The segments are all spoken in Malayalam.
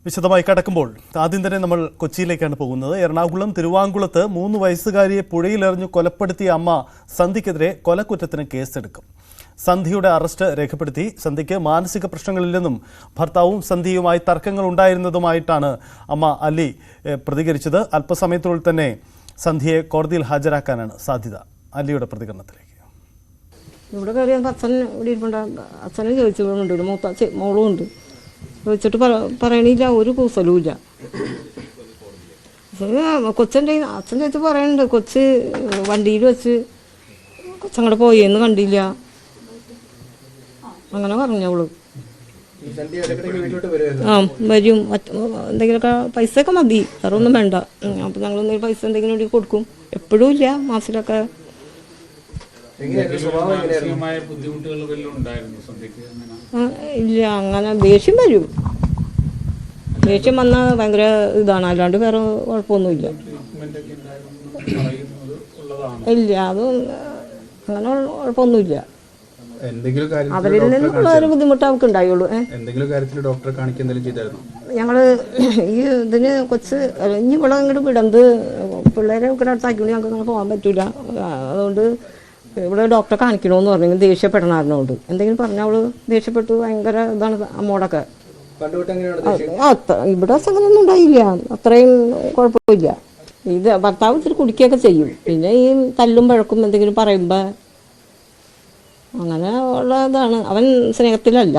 വിശദമായി കടക്കുമ്പോൾ ആദ്യം തന്നെ നമ്മൾ കൊച്ചിയിലേക്കാണ് പോകുന്നത്. എറണാകുളം തിരുവാങ്കുളത്ത് 3 വയസ്സുകാരിയെ പുഴയിലെറിഞ്ഞു കൊലപ്പെടുത്തിയ അമ്മ സന്ധ്യക്കെതിരെ കൊലക്കുറ്റത്തിന് കേസെടുക്കും. സന്ധ്യയുടെ അറസ്റ്റ് രേഖപ്പെടുത്തി. സന്ധ്യയ്ക്ക് മാനസിക പ്രശ്നങ്ങളില്ലെന്നും ഭർത്താവും സന്ധ്യയുമായി തർക്കങ്ങൾ ഉണ്ടായിരുന്നതുമായിട്ടാണ് അമ്മ അലി പ്രതികരിച്ചത്. അല്പസമയത്തിനുള്ളിൽ തന്നെ സന്ധ്യയെ കോടതിയിൽ ഹാജരാക്കാനാണ് സാധ്യത. അലിയുടെ പ്രതികരണത്തിലേക്ക്. ഇവിടെ കയറിയ അച്ഛൻ ഇവിടെ ഇരിപ്പുണ്ട്. അച്ഛനെ ചോദിച്ചുകൊണ്ട് മൂത്ത മോളും ഉണ്ട്. ചോദിച്ചിട്ട് പറയണില്ല, ഒരു കൂസലും ഇല്ല. കൊച്ചൻ്റെ അച്ഛൻ ചോദിച്ച് പറയുന്നുണ്ട്, കൊച്ച് വണ്ടിയിൽ വെച്ച് കൊച്ചങ്ങോട്ട് പോയെന്ന് കണ്ടില്ല, അങ്ങനെ പറഞ്ഞവള്. ആ വരും, എന്തെങ്കിലുമൊക്കെ പൈസയൊക്കെ മതി, വേറെ ഒന്നും വേണ്ട. അപ്പം ഞങ്ങൾ എന്തെങ്കിലും പൈസ എന്തെങ്കിലും ഇവിടെ കൊടുക്കും. എപ്പോഴും ഇല്ല, മാസത്തിലൊക്കെ. ഇല്ല, അങ്ങനെ ദേഷ്യം വരും. ദേഷ്യം വന്നാൽ ഭയങ്കര ഇതാണ്, അല്ലാണ്ട് വേറെ കുഴപ്പമൊന്നുമില്ല. ഇല്ല, അത് അങ്ങനെ കുഴപ്പമൊന്നുമില്ല. അവരിൽ നിന്നുള്ള ഒരു ബുദ്ധിമുട്ട് അവർക്ക് ഉണ്ടായുള്ളൂ. ഞങ്ങള് ഈ ഇതിന് കൊച്ച് ഇനി ഇവിടെ ഇങ്ങോട്ട് വിടന്ത് പിള്ളേരെ ഇവിടെ അടുത്താക്കിക്കൊണ്ട് ഞങ്ങൾക്ക് അങ്ങനെ പോകാൻ പറ്റൂല. അതുകൊണ്ട് ഇവിടെ ഡോക്ടറെ കാണിക്കണമെന്ന് പറഞ്ഞു. ദേഷ്യപ്പെടണായിരുന്നോണ്ട് എന്തെങ്കിലും പറഞ്ഞാൽ അവള് ദേഷ്യപ്പെട്ടു. ഭയങ്കര ഇതാണ് അമ്മോടൊക്കെ. ഇവിടെ അങ്ങനെയൊന്നും ഉണ്ടായില്ല, അത്രയും കുഴപ്പമില്ല. ഇത് ഭർത്താവ് ഇത്തിരി കുടിക്കുകയൊക്കെ ചെയ്യും. പിന്നെ ഈ തല്ലും പഴക്കും എന്തെങ്കിലും പറയുമ്പോ അങ്ങനെ ഉള്ള ഇതാണ്. അവൻ സ്നേഹത്തിലല്ല.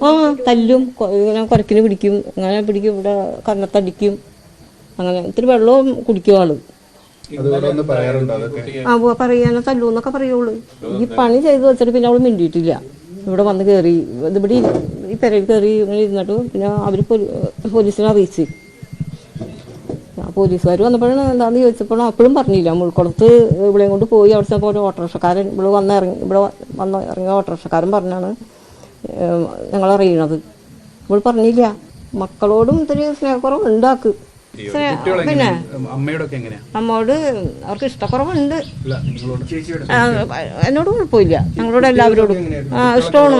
ആ തല്ലും, ഇങ്ങനെ കുരക്കിന് പിടിക്കും, അങ്ങനെ പിടിക്കും, ഇവിടെ കന്നത്തടിക്കും. അങ്ങനെ ഇത്തിരി വെള്ളവും കുടിക്കും ആള്. പറയാനോ തല്ലൂന്നൊക്കെ പറയുള്ളൂ. ഈ പണി ചെയ്ത് വെച്ചിട്ട് പിന്നെ അവള് മിണ്ടിയിട്ടില്ല. ഇവിടെ വന്ന് കയറി, ഇവിടെ ഈ പെരയിൽ കയറി ഇങ്ങനെ ഇരുന്നിട്ട് പിന്നെ അവര് പോലീസിനെ അറിയിച്ച്. പോലീസുകാർ വന്നപ്പോഴാണ് എന്താണെന്ന് ചോദിച്ചപ്പോഴും അപ്പോഴും പറഞ്ഞില്ല. മുൾക്കുളത്ത് ഇവിടെയും കൊണ്ട് പോയി. അവിടെ ചെന്നപ്പോൾ ഒരു ഓട്ടോറിക്ഷക്കാരൻ ഇവിടെ വന്ന് ഇറങ്ങിയ ഓട്ടോറിക്ഷക്കാരൻ പറഞ്ഞാണ് ഞങ്ങളറിയണത്. ഇവിടെ പറഞ്ഞില്ല. മക്കളോടും ഇത്തിരി സ്നേഹക്കുറവ് ഉണ്ടാക്ക്. പിന്നെ അമ്മോട് അവർക്ക് ഇഷ്ടക്കുറവുണ്ട്. എന്നോട് കുഴപ്പമില്ല, ഞങ്ങളോട് എല്ലാവരോടും ഇഷ്ടമാണ്.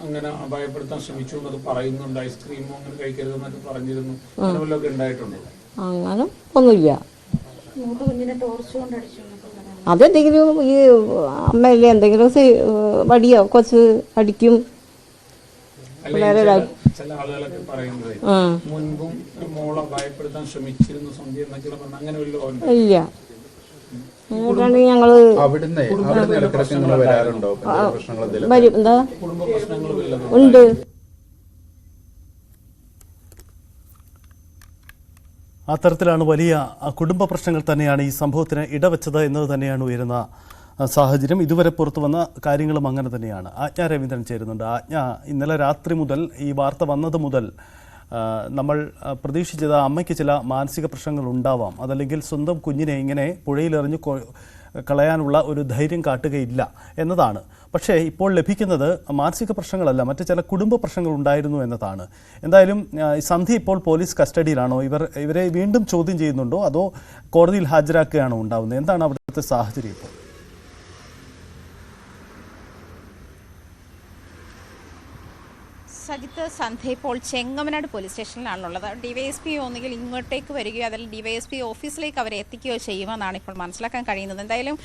അങ്ങനെ ഭയപ്പെടുത്താൻ ശ്രമിച്ചു എന്നൊക്കെ പറയുന്നുണ്ട്. ഐസ്ക്രീമോ അങ്ങനെ കഴിക്കരുതെന്നൊക്കെ പറഞ്ഞിരുന്നു. അങ്ങനെ ഒന്നുമില്ല. അതെന്തെങ്കിലും ഈ അമ്മയല്ലേ എന്തെങ്കിലും വടിയോ കൊച്ച് അടിക്കും. ചില ആളുകളൊക്കെ പറയുന്നത് മുൻപും മോളെ ഭയപ്പെടുത്താൻ ശ്രമിച്ചിരുന്നു സന്ധ്യ എന്നൊക്കെ പറഞ്ഞ അങ്ങനെ ഇല്ല. ഞങ്ങള് വരും. എന്താ ഉണ്ട്. അത്തരത്തിലാണ് വലിയ കുടുംബ പ്രശ്നങ്ങൾ തന്നെയാണ് ഈ സംഭവത്തിന് ഇടവെച്ചത് എന്നത് തന്നെയാണ് ഉയരുന്ന സാഹചര്യം. ഇതുവരെ പുറത്തു വന്ന കാര്യങ്ങളും അങ്ങനെ തന്നെയാണ്. ആജ്ഞ രവീന്ദ്രൻ ചേരുന്നുണ്ട്. ആജ്ഞ, ഇന്നലെ രാത്രി മുതൽ ഈ വാർത്ത വന്നത് മുതൽ നമ്മൾ പ്രതീക്ഷിച്ചത് അമ്മയ്ക്ക് ചില മാനസിക പ്രശ്നങ്ങൾ ഉണ്ടാവാം, അതല്ലെങ്കിൽ സ്വന്തം കുഞ്ഞിനെ ഇങ്ങനെ പുഴയിലെറിഞ്ഞ് കളയാനുള്ള ഒരു ധൈര്യം കാട്ടുകയില്ല എന്നതാണ്. പക്ഷേ ഇപ്പോൾ ലഭിക്കുന്നത് മാനസിക പ്രശ്നങ്ങളല്ല, മറ്റ് ചില കുടുംബ പ്രശ്നങ്ങൾ ഉണ്ടായിരുന്നു എന്നതാണ്. എന്തായാലും സന്ധ്യ ഇപ്പോൾ പോലീസ് കസ്റ്റഡിയിലാണോ? ഇവരെ വീണ്ടും ചോദ്യം ചെയ്യുന്നുണ്ടോ, അതോ കോടതിയിൽ ഹാജരാക്കുകയാണോ ഉണ്ടാവുന്നത്? എന്താണ് അവിടുത്തെ സാഹചര്യം ഇപ്പോൾ? സജിത്ത്, സന്ധ്യ ഇപ്പോൾ ചെങ്ങമനാട് പോലീസ് സ്റ്റേഷനിലാണുള്ളത്. ഡിവൈഎസ്പി ഒന്നുകിൽ ഇങ്ങോട്ടേക്ക് വരികയോ അല്ലെങ്കിൽ ഡിവൈഎസ്പി ഓഫീസിലേക്ക് അവരെ എത്തിക്കുകയോ ചെയ്യുമെന്നാണ് ഇപ്പോൾ മനസ്സിലാക്കാൻ കഴിയുന്നത്. എന്തായാലും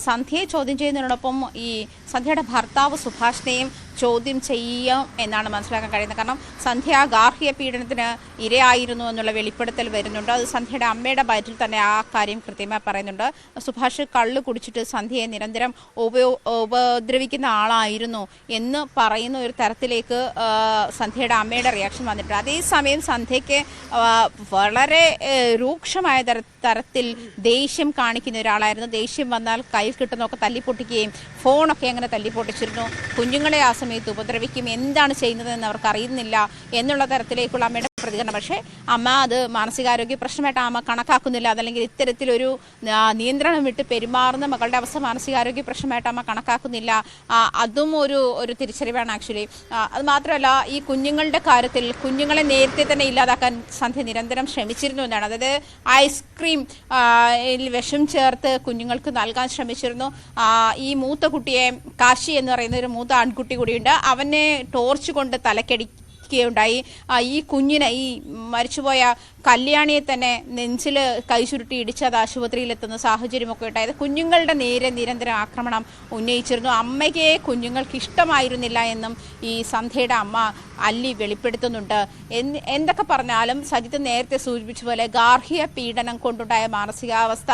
സന്ധ്യയെ ചോദ്യം ചെയ്യുന്നതിനോടൊപ്പം ഈ സന്ധ്യയുടെ ഭർത്താവ് സുഭാഷിനെയും ചോദ്യം ചെയ്യാം എന്നാണ് മനസ്സിലാക്കാൻ കഴിയുന്നത്. കാരണം സന്ധ്യ ഗാർഹിക പീഡനത്തിന് ഇരയായിരുന്നു എന്നുള്ള വെളിപ്പെടുത്തൽ വരുന്നുണ്ട്. അത് സന്ധ്യയുടെ അമ്മയുടെ ബയറ്റിൽ തന്നെ ആ കാര്യം കൃത്യമായി പറയുന്നുണ്ട്. സുഭാഷ് കള്ള് കുടിച്ചിട്ട് സന്ധ്യയെ നിരന്തരം ഉപദ്രവിക്കുന്ന ആളായിരുന്നു എന്ന് പറയുന്ന ഒരു തരത്തിലേക്ക് സന്ധ്യയുടെ അമ്മയുടെ റിയാക്ഷൻ വന്നിട്ടുണ്ട്. അതേസമയം സന്ധ്യയ്ക്ക് വളരെ രൂക്ഷമായ തരത്തിൽ ദേഷ്യം കാണിക്കുന്ന ഒരാളായിരുന്നു. ദേഷ്യം വന്നാൽ കയ്യിൽ കിട്ടുന്നതൊക്കെ തല്ലിപ്പൊട്ടിക്കുകയും ഫോണൊക്കെ അങ്ങനെ തല്ലിപ്പൊട്ടിച്ചിരുന്നു. കുഞ്ഞുങ്ങളെ ആ സമയത്ത് സമയത്ത് ഉപദ്രവിക്കും, എന്താണ് ചെയ്യുന്നതെന്ന് അവർക്ക് അറിയുന്നില്ല എന്നുള്ള തരത്തിലേക്കുള്ള അമ്മയുടെ പ്രതികരണം. പക്ഷേ അമ്മ അത് മാനസികാരോഗ്യ പ്രശ്നമായിട്ട് അമ്മ കണക്കാക്കുന്നില്ല. അതല്ലെങ്കിൽ ഇത്തരത്തിലൊരു നിയന്ത്രണം വിട്ട് പെരുമാറുന്ന മകളുടെ അവസ്ഥ മാനസികാരോഗ്യ പ്രശ്നമായിട്ട് അമ്മ കണക്കാക്കുന്നില്ല. അതും ഒരു തിരിച്ചറിവാണ് ആക്ച്വലി. അത് മാത്രമല്ല, ഈ കുഞ്ഞുങ്ങളുടെ കാര്യത്തിൽ കുഞ്ഞുങ്ങളെ നേരത്തെ തന്നെ ഇല്ലാതാക്കാൻ സന്ധ്യ നിരന്തരം ശ്രമിച്ചിരുന്നു എന്നാണ്. അതായത് ഐസ്ക്രീം വിഷം ചേർത്ത് കുഞ്ഞുങ്ങൾക്ക് നൽകാൻ ശ്രമിച്ചിരുന്നു. ഈ മൂത്ത കുട്ടിയെ കാശി എന്ന് പറയുന്ന ഒരു മൂത്ത ആൺകുട്ടി കൂടിയുണ്ട്. അവനെ ടോർച്ച് കൊണ്ട് തലക്കടിക്കുകയുണ്ടായി. ഈ കുഞ്ഞിനെ, ഈ മരിച്ചുപോയ കല്യാണിയെ തന്നെ നെഞ്ചിൽ കൈ ചുരുട്ടി ഇടിച്ച് അത് ആശുപത്രിയിലെത്തുന്ന സാഹചര്യമൊക്കെ ഉണ്ടായത്. കുഞ്ഞുങ്ങളുടെ നേരെ നിരന്തരം ആക്രമണം ഉന്നയിച്ചിരുന്നു. അമ്മയ്ക്ക് കുഞ്ഞുങ്ങൾക്ക് ഇഷ്ടമായിരുന്നില്ല എന്നും ഈ സന്ധ്യയുടെ അമ്മ അല്ലി വെളിപ്പെടുത്തുന്നുണ്ട്. എന്തൊക്കെ പറഞ്ഞാലും സജിത്ത് നേരത്തെ സൂചിപ്പിച്ച പോലെ ഗാർഹിക പീഡനം കൊണ്ടുണ്ടായ മാനസികാവസ്ഥ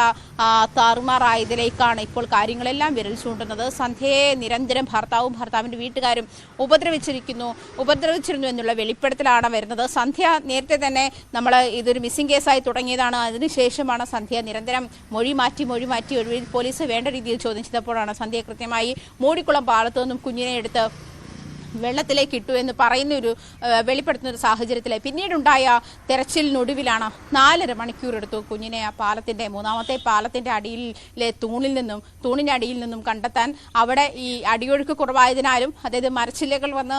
താറുമാറായതിലേക്കാണ് ഇപ്പോൾ കാര്യങ്ങളെല്ലാം വിരൽ ചൂണ്ടുന്നത്. സന്ധ്യയെ നിരന്തരം ഭർത്താവും ഭർത്താവിൻ്റെ വീട്ടുകാരും ഉപദ്രവിച്ചിരുന്നു എന്നുള്ള വെളിപ്പെടുത്തലാണ് വരുന്നത്. സന്ധ്യ നേരത്തെ തന്നെ നമ്മൾ ഇതൊരു മിസ്സിംഗ് കേസായി തുടങ്ങിയതാണ്. അതിനുശേഷമാണ് സന്ധ്യ നിരന്തരം മൊഴി മാറ്റി ഒടുവിൽ പോലീസ് വേണ്ട രീതിയിൽ ചോദ്യം ചെയ്തപ്പോഴാണ് സന്ധ്യ കൃത്യമായി മൂടിക്കുളം പാലത്തു നിന്നും കുഞ്ഞിനെ എടുത്ത് വെള്ളത്തിലേക്ക് ഇട്ടു എന്ന് വെളിപ്പെടുത്തുന്ന ഒരു സാഹചര്യത്തിൽ പിന്നീടുണ്ടായ തെരച്ചിലിനൊടുവിലാണ് 4.5 മണിക്കൂർ എടുത്തു കുഞ്ഞിനെ ആ മൂന്നാമത്തെ പാലത്തിൻ്റെ അടിയിലെ തൂണിൻ്റെ അടിയിൽ നിന്നും കണ്ടെത്താൻ. അവിടെ ഈ അടിയൊഴുക്ക് കുറവായതിനാലും, അതായത് മരച്ചില്ലകൾ വന്ന്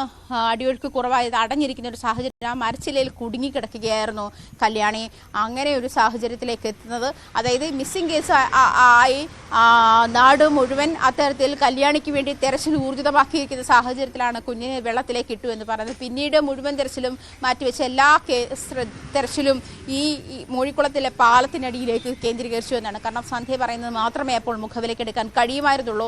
അടിയൊഴുക്ക് കുറവായത് അടഞ്ഞിരിക്കുന്ന ഒരു സാഹചര്യം, ആ മരച്ചില്ലയിൽ കുടുങ്ങിക്കിടക്കുകയായിരുന്നു കല്യാണി. അങ്ങനെ ഒരു സാഹചര്യത്തിലേക്ക് എത്തുന്നത്, അതായത് മിസ്സിംഗ് കേസ് ആയി നാട് മുഴുവൻ അത്തരത്തിൽ കല്യാണിക്ക് വേണ്ടി തെരച്ചിൽ ഊർജിതമാക്കിയിരിക്കുന്ന സാഹചര്യത്തിലാണ് കുഞ്ഞിനെ വെള്ളത്തിലേക്ക് ഇട്ടു എന്ന് പറയുന്നത്. പിന്നീട് മുഴുവൻ തെരച്ചിലും മാറ്റിവെച്ച എല്ലാ തെരച്ചിലും ഈ മൂഴിക്കുളത്തിലെ പാലത്തിനടിയിലേക്ക് കേന്ദ്രീകരിച്ചു എന്നാണ്. കാരണം സന്ധ്യ പറയുന്നത് മാത്രമേ അപ്പോൾ മുഖവിലേക്കെടുക്കാൻ കഴിയുമായിരുന്നുള്ളൂ.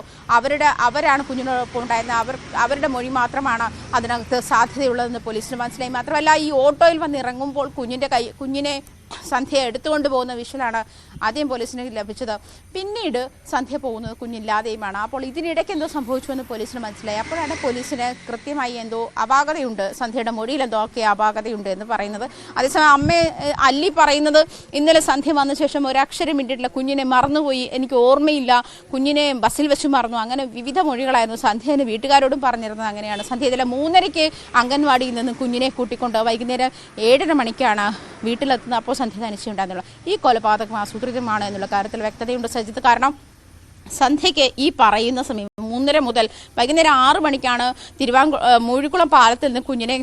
അവരാണ് കുഞ്ഞിനോടൊപ്പം ഉണ്ടായിരുന്നത്. അവരുടെ മൊഴി മാത്രമാണ് അതിനകത്ത് സാധ്യതയുള്ളതെന്ന് പോലീസിന് മനസ്സിലായി. മാത്രമല്ല, ഈ ഓട്ടോയിൽ വന്ന് ഇറങ്ങുമ്പോൾ കുഞ്ഞിനെ സന്ധ്യ എടുത്തുകൊണ്ട് പോകുന്ന വിഷലാണ് ആദ്യം പോലീസിന് ലഭിച്ചത്. പിന്നീട് സന്ധ്യ പോകുന്നത് കുഞ്ഞില്ലാതെയുമാണ്. അപ്പോൾ ഇതിനിടയ്ക്ക് എന്തോ സംഭവിച്ചുവെന്ന് പോലീസിന് മനസ്സിലായി. അപ്പോഴാണ് പോലീസിന് കൃത്യമായി എന്തോ അപാകതയുണ്ട്, സന്ധ്യയുടെ മൊഴിയിൽ എന്തോ ഒക്കെ അപാകതയുണ്ട് എന്ന് പറയുന്നത്. അതേസമയം അമ്മയെ അല്ലി പറയുന്നത്, ഇന്നലെ സന്ധ്യ വന്ന ശേഷം ഒരക്ഷരം മിണ്ടിയിട്ടില്ല, കുഞ്ഞിനെ മറന്നുപോയി, എനിക്ക് ഓർമ്മയില്ല, കുഞ്ഞിനെ ബസ്സിൽ വെച്ച് മറന്നു, അങ്ങനെ വിവിധ മൊഴികളായിരുന്നു സന്ധ്യന് വീട്ടുകാരോടും പറഞ്ഞിരുന്നത്. അങ്ങനെയാണ് സന്ധ്യ ഇന്നലെ 3:30 അംഗൻവാടിയിൽ നിന്ന് കുഞ്ഞിനെ കൂട്ടിക്കൊണ്ട് വൈകുന്നേരം 7:30 മണിക്കാണ് വീട്ടിലെത്തുന്നത്. അപ്പോൾ സന്ധ്യ തനിച്ചുണ്ടായിരുന്നുള്ള ഈ കൊലപാതകം ആസൂത്രിതമാണ് എന്നുള്ള കാര്യത്തിൽ വ്യക്തതയുണ്ട് സജിത്ത്. കാരണം സന്ധ്യയ്ക്ക് ഈ പറയുന്ന സമയം 3:30 മുതൽ വൈകുന്നേരം 6 മണിക്കാണ് മൂഴിക്കുളം പാലത്തിൽ നിന്ന് കുഞ്ഞിനെ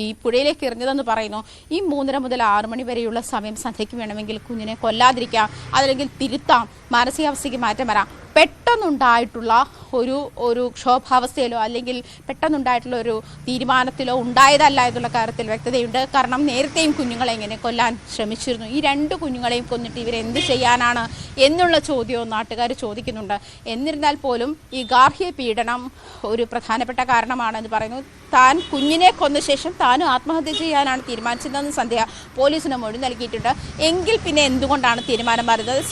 ഈ പുഴയിലേക്ക് എറിഞ്ഞതെന്ന് പറയുന്നു. ഈ 3:30 മുതൽ 6 മണി വരെയുള്ള സമയം സന്ധ്യയ്ക്ക് വേണമെങ്കിൽ കുഞ്ഞിനെ കൊല്ലാതിരിക്കാം, അതല്ലെങ്കിൽ തിരുത്താം, മാനസികാവസ്ഥയ്ക്ക് മാറ്റം വരാം. പെട്ടെന്നുണ്ടായിട്ടുള്ള ഒരു ക്ഷോഭാവസ്ഥയിലോ അല്ലെങ്കിൽ പെട്ടെന്നുണ്ടായിട്ടുള്ള ഒരു തീരുമാനത്തിലോ ഉണ്ടായതല്ല എന്നുള്ള കാര്യത്തിൽ വ്യക്തതയുണ്ട്. കാരണം നേരത്തെയും കുഞ്ഞുങ്ങളെ ഇങ്ങനെ കൊല്ലാൻ ശ്രമിച്ചിരുന്നു. ഈ 2 കുഞ്ഞുങ്ങളെയും കൊന്നിട്ട് ഇവരെന്ത് ചെയ്യാനാണ് എന്നുള്ള ചോദ്യവും നാട്ടുകാർ ചോദിക്കുന്നുണ്ട്. എന്നിരുന്നാൽ പോലും ഈ ഗാർഹിക പീഡനം ഒരു പ്രധാനപ്പെട്ട കാരണമാണെന്ന് പറയുന്നു. താൻ കുഞ്ഞിനെ കൊന്ന ശേഷം താനും ആത്മഹത്യ ചെയ്യാനാണ് തീരുമാനിച്ചതെന്ന് സന്ധ്യ പോലീസിന് മൊഴി നൽകിയിട്ടുണ്ട്. എങ്കിൽ പിന്നെ എന്തുകൊണ്ടാണ് തീരുമാനം മാറുന്നത്?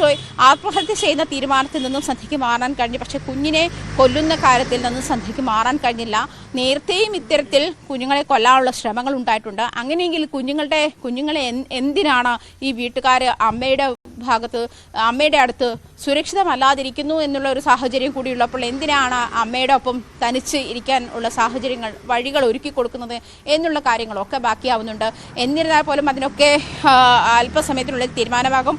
ആത്മഹത്യ ചെയ്യുന്ന തീരുമാനത്തിൽ നിന്നും സന്ധ്യയ്ക്ക് മാറാൻ കഴിഞ്ഞു, പക്ഷേ കുഞ്ഞിനെ കൊല്ലുന്ന കാര്യത്തിൽ നിന്നും സന്ധ്യയ്ക്ക് മാറാൻ കഴിഞ്ഞില്ല. നേരത്തെയും ഇത്തരത്തിൽ കുഞ്ഞുങ്ങളെ കൊല്ലാനുള്ള ശ്രമങ്ങൾ ഉണ്ടായിട്ടുണ്ട്. അങ്ങനെയെങ്കിൽ കുഞ്ഞുങ്ങളെ എന്തിനാണ് ഈ വീട്ടുകാർ അമ്മയുടെ അടുത്ത് സുരക്ഷിതമല്ലാതിരിക്കുന്നു എന്നുള്ള ഒരു സാഹചര്യം കൂടിയുള്ളപ്പോൾ എന്തിനാണ് അമ്മയുടെ ഒപ്പം തനിച്ച് ഇരിക്കാൻ ഉള്ള വഴികൾ ഒരുക്കി കൊടുക്കുന്നത് എന്നുള്ള കാര്യങ്ങളൊക്കെ ബാക്കിയാവുന്നുണ്ട്. എന്നിരുന്നാൽ പോലും അതിനൊക്കെ അല്പസമയത്തിനുള്ളിൽ തീരുമാനമാകും.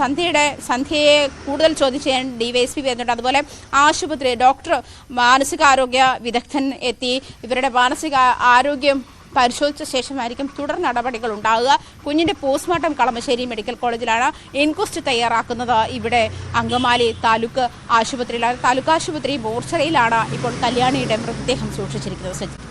സന്ധ്യയെ കൂടുതൽ ചോദ്യം ചെയ്യാൻ DYSP വരുന്നുണ്ട്. അതുപോലെ ആശുപത്രി ഡോക്ടർ, മാനസികാരോഗ്യ വിദഗ്ധൻ എത്തി ഇവരുടെ മാനസിക ആരോഗ്യം പരിശോധിച്ച ശേഷമായിരിക്കും തുടർ നടപടികൾ ഉണ്ടാകുക. കുഞ്ഞിൻ്റെ പോസ്റ്റ്മോർട്ടം കളമശ്ശേരി മെഡിക്കൽ കോളേജിലാണ് ഇൻക്വസ്റ്റ് തയ്യാറാക്കുന്നത്. ഇവിടെ അങ്കമാലി താലൂക്ക് ആശുപത്രിയിലാണ്, താലൂക്ക് ആശുപത്രി മോർച്ചറിയിലാണ് ഇപ്പോൾ കല്യാണിയുടെ മൃതദേഹം സൂക്ഷിച്ചിരിക്കുന്നത്.